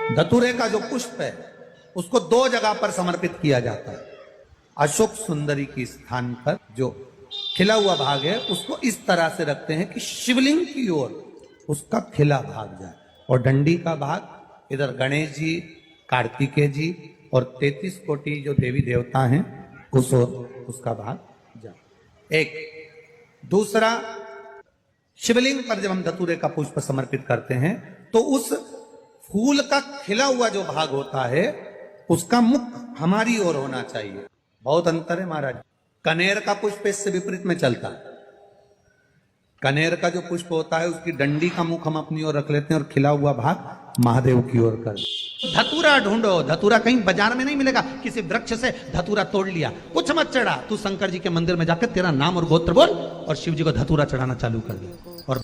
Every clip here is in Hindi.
धतूरे का जो पुष्प है उसको दो जगह पर समर्पित किया जाता है। अशोक सुंदरी के स्थान पर जो खिला हुआ भाग है उसको इस तरह से रखते हैं कि शिवलिंग की ओर उसका खिला भाग जाए, और डंडी का भाग इधर गणेश जी, कार्तिकेय जी और 33 कोटि जो देवी देवता हैं उस ओर उसका भाग जाए। एक दूसरा, शिवलिंग पर जब हम धतूरे का पुष्प समर्पित करते हैं तो उस फूल का खिला हुआ जो भाग होता है उसका मुख हमारी ओर होना चाहिए। बहुत अंतर है महाराज। कनेर का पुष्प इससे विपरीत में चलता है। कनेर का जो पुष्प होता है उसकी डंडी का मुख हम अपनी ओर रख लेते हैं और खिला हुआ भाग महादेव की ओर कर। धतूरा ढूंढो, धतूरा कहीं बाजार में नहीं मिलेगा। किसी वृक्ष से धतूरा तोड़ लिया, कुछ मत चढ़ा, तू शंकर जी के मंदिर में जाकर तेरा नाम और गोत्र बोल और शिव जी को धतूरा चढ़ाना चालू कर दे। और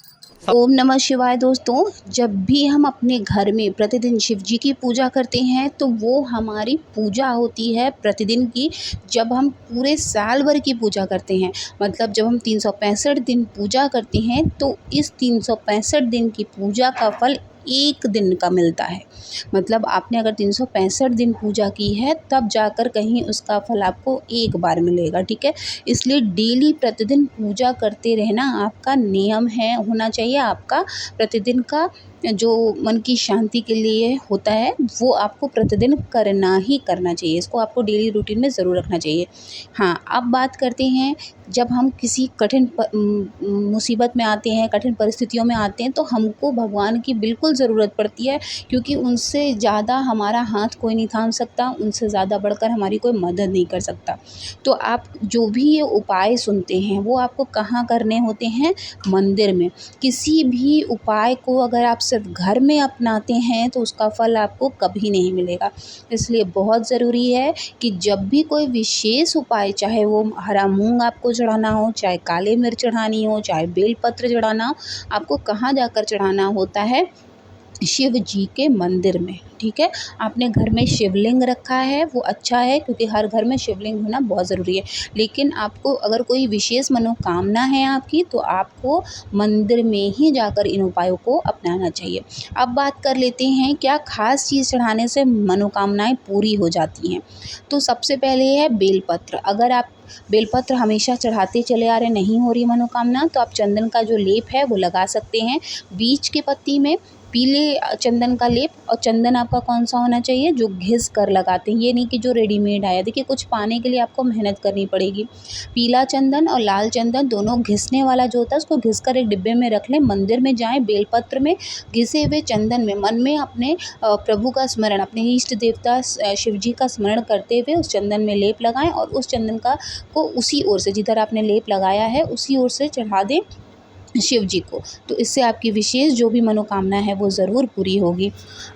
ओम नमः शिवाय। दोस्तों, जब भी हम अपने घर में प्रतिदिन शिव जी की पूजा करते हैं तो वो हमारी पूजा होती है प्रतिदिन की। जब हम पूरे साल भर की पूजा करते हैं, मतलब जब हम 365 दिन पूजा करते हैं तो इस 365 दिन की पूजा का फल एक दिन का मिलता है। मतलब आपने अगर 365 दिन पूजा की है तब जाकर कहीं उसका फल आपको एक बार मिलेगा, ठीक है। इसलिए डेली प्रतिदिन पूजा करते रहना आपका नियम है, होना चाहिए। आपका प्रतिदिन का जो मन की शांति के लिए होता है वो आपको प्रतिदिन करना ही करना चाहिए। इसको आपको डेली रूटीन में ज़रूर रखना चाहिए। हाँ, अब बात करते हैं, जब हम किसी कठिन मुसीबत में आते हैं, कठिन परिस्थितियों में आते हैं तो हमको भगवान की बिल्कुल ज़रूरत पड़ती है, क्योंकि उनसे ज़्यादा हमारा हाथ कोई नहीं थाम सकता, उनसे ज़्यादा बढ़कर हमारी कोई मदद नहीं कर सकता। तो आप जो भी ये उपाय सुनते हैं वो आपको कहाँ करने होते हैं? मंदिर में। किसी भी उपाय को अगर आप सिर्फ घर में अपनाते हैं तो उसका फल आपको कभी नहीं मिलेगा। इसलिए बहुत ज़रूरी है कि जब भी कोई विशेष उपाय, चाहे वो हरा मूंग आपको चढ़ाना हो, चाहे काले मिर्च चढ़ानी हो, चाहे बेलपत्र चढ़ाना हो, आपको कहाँ जाकर चढ़ाना होता है? शिव जी के मंदिर में, ठीक है। आपने घर में शिवलिंग रखा है वो अच्छा है, क्योंकि हर घर में शिवलिंग होना बहुत ज़रूरी है। लेकिन आपको अगर कोई विशेष मनोकामना है आपकी तो आपको मंदिर में ही जाकर इन उपायों को अपनाना चाहिए। अब बात कर लेते हैं क्या ख़ास चीज़ चढ़ाने से मनोकामनाएं पूरी हो जाती हैं। तो सबसे पहले है बेलपत्र। अगर आप बेलपत्र हमेशा चढ़ाते चले आ रहे, नहीं हो रही मनोकामना, तो आप चंदन का जो लेप है वो लगा सकते हैं। बीच के पत्ती में पीले चंदन का लेप, और चंदन आपका कौन सा होना चाहिए? जो घिस कर लगाते हैं, ये नहीं कि जो रेडीमेड आया। देखिए, कुछ पाने के लिए आपको मेहनत करनी पड़ेगी। पीला चंदन और लाल चंदन दोनों घिसने वाला जो होता है उसको घिस कर एक डिब्बे में रख लें। मंदिर में जाएं, बेलपत्र में घिसे हुए चंदन में मन में अपने प्रभु का स्मरण, अपने इष्ट देवता शिव जी का स्मरण करते हुए उस चंदन में लेप लगाएं और उस चंदन का को उसी ओर से, जिधर आपने लेप लगाया है उसी ओर से चढ़ा दें शिव जी को। तो इससे आपकी विशेष जो भी मनोकामना है वो ज़रूर पूरी होगी।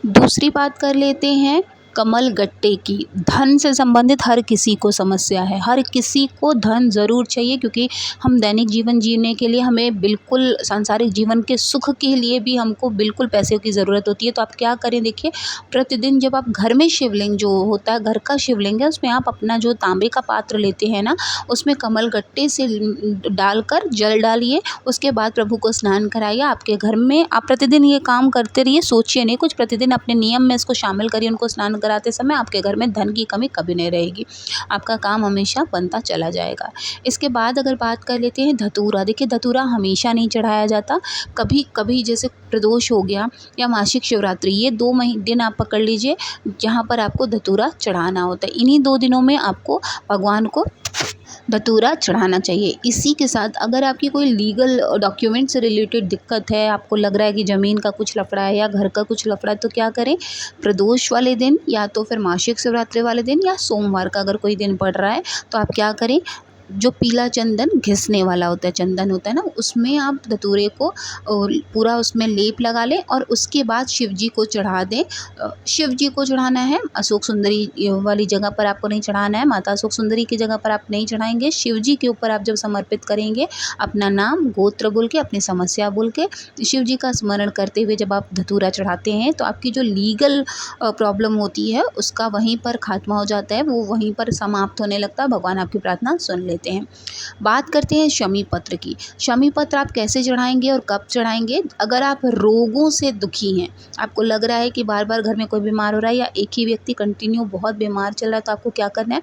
दूसरी बात कर लेते हैं कमल गट्टे की। धन से संबंधित हर किसी को समस्या है, हर किसी को धन ज़रूर चाहिए, क्योंकि हम दैनिक जीवन जीने के लिए हमें बिल्कुल सांसारिक जीवन के सुख के लिए भी हमको बिल्कुल पैसे की ज़रूरत होती है। तो आप क्या करें, देखिए, प्रतिदिन जब आप घर में शिवलिंग जो होता है, घर का शिवलिंग है, उसमें आप अपना जो तांबे का पात्र लेते हैं ना, उसमें कमल गट्टे से डालकर जल डालिए। उसके बाद प्रभु को स्नान कराइए। आपके घर में आप प्रतिदिन ये काम करते रहिए, सोचिए नहीं कुछ, प्रतिदिन अपने नियम में इसको शामिल करिए। उनको स्नान कराते समय आपके घर में धन की कमी कभी नहीं रहेगी, आपका काम हमेशा बनता चला जाएगा। इसके बाद अगर बात कर लेते हैं धतूरा। देखिए, धतूरा हमेशा नहीं चढ़ाया जाता, कभी कभी जैसे प्रदोष हो गया या मासिक शिवरात्रि, ये 2 दिन आप पकड़ लीजिए जहाँ पर आपको धतूरा चढ़ाना होता है। इन्हीं 2 दिनों में आपको भगवान को धतूरा चढ़ाना चाहिए। इसी के साथ अगर आपकी कोई लीगल डॉक्यूमेंट से रिलेटेड दिक्कत है, आपको लग रहा है कि ज़मीन का कुछ लफड़ा है या घर का कुछ लफड़ा है, तो क्या करें, प्रदोष वाले दिन या तो फिर मासिक शिवरात्रि वाले दिन या सोमवार का अगर कोई दिन पड़ रहा है तो आप क्या करें, जो पीला चंदन घिसने वाला होता है, चंदन होता है ना, उसमें आप धतूरे को पूरा उसमें लेप लगा लें और उसके बाद शिव जी को चढ़ा दें। शिव जी को चढ़ाना है, अशोक सुंदरी वाली जगह पर आपको नहीं चढ़ाना है, माता अशोक सुंदरी की जगह पर आप नहीं चढ़ाएंगे। शिव जी के ऊपर आप जब समर्पित करेंगे, अपना नाम गोत्र बोल के, अपनी समस्या बोल के, शिव जी का स्मरण करते हुए जब आप धतूरा चढ़ाते हैं तो आपकी जो लीगल प्रॉब्लम होती है उसका वहीं पर खात्मा हो जाता है, वो वहीं पर समाप्त होने लगता है। भगवान आपकी प्रार्थना सुन लेते हैं। लेते हैं। बात करते हैं शमी पत्र की। शमी पत्र आप कैसे चढ़ाएंगे और कब चढ़ाएंगे? अगर आप रोगों से दुखी हैं, आपको लग रहा है कि बार बार घर में कोई बीमार हो रहा है या एक ही व्यक्ति कंटिन्यू बहुत बीमार चल रहा है, तो आपको क्या करना है,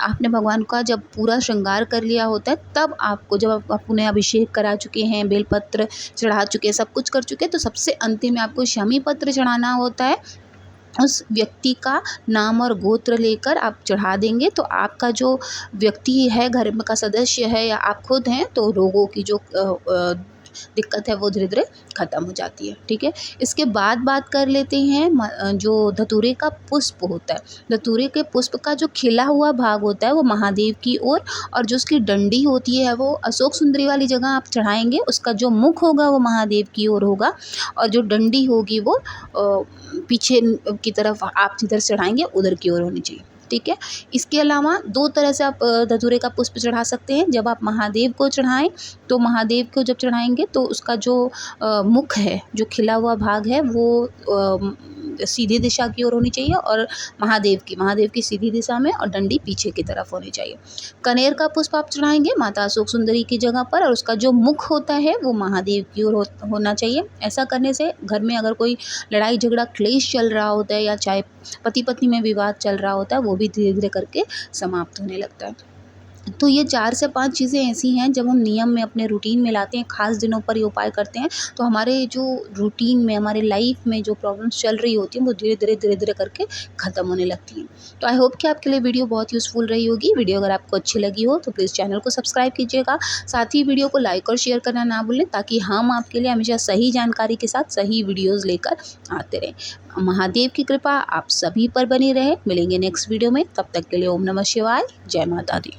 आपने भगवान का जब पूरा श्रृंगार कर लिया होता है, तब आपको, जब आप उन्हें अभिषेक करा चुके हैं, बेलपत्र चढ़ा चुके हैं, सब कुछ कर चुके हैं, तो सबसे अंतिम में आपको शमी पत्र चढ़ाना होता है। उस व्यक्ति का नाम और गोत्र लेकर आप चढ़ा देंगे, तो आपका जो व्यक्ति है, घर में का सदस्य है या आप खुद हैं, तो रोगों की जो दिक्कत है वो धीरे धीरे ख़त्म हो जाती है। ठीक है, इसके बाद बात कर लेते हैं जो धतूरे का पुष्प होता है। धतूरे के पुष्प का जो खिला हुआ भाग होता है वो महादेव की ओर, और जो उसकी डंडी होती है वो अशोक सुंदरी वाली जगह आप चढ़ाएंगे। उसका जो मुख होगा वो महादेव की ओर होगा, और जो डंडी होगी वो पीछे की तरफ आप जिधर चढ़ाएंगे उधर की ओर होनी चाहिए। ठीक है, इसके अलावा 2 तरह से आप धतूरे का पुष्प चढ़ा सकते हैं। जब आप महादेव को चढ़ाएं, तो महादेव को जब चढ़ाएंगे तो उसका जो मुख है, जो खिला हुआ भाग है, वो सीधी दिशा की ओर होनी चाहिए, और महादेव की सीधी दिशा में, और डंडी पीछे की तरफ होनी चाहिए। कनेर का पुष्प आप चढ़ाएंगे माता अशोक सुंदरी की जगह पर, और उसका जो मुख होता है वो महादेव की ओर होना चाहिए। ऐसा करने से घर में अगर कोई लड़ाई झगड़ा क्लेश चल रहा होता है, या चाहे पति पत्नी में विवाद चल रहा होता है, वो भी धीरे धीरे करके समाप्त होने लगता है। तो ये 4 से 5 चीज़ें ऐसी हैं, जब हम नियम में अपने रूटीन में लाते हैं, ख़ास दिनों पर ये उपाय करते हैं, तो हमारे जो रूटीन में, हमारे लाइफ में जो प्रॉब्लम्स चल रही होती हैं वो धीरे धीरे करके ख़त्म होने लगती हैं। तो आई होप कि आपके लिए वीडियो बहुत यूज़फुल रही होगी। वीडियो अगर आपको अच्छी लगी हो तो प्लीज़ चैनल को सब्सक्राइब कीजिएगा, साथ ही वीडियो को लाइक और शेयर करना ना भूलें, ताकि हम आपके लिए हमेशा सही जानकारी के साथ सही वीडियोज़ लेकर आते रहें। महादेव की कृपा आप सभी पर बनी रहे। मिलेंगे नेक्स्ट वीडियो में, तब तक के लिए ओम नमः शिवाय, जय माता दी।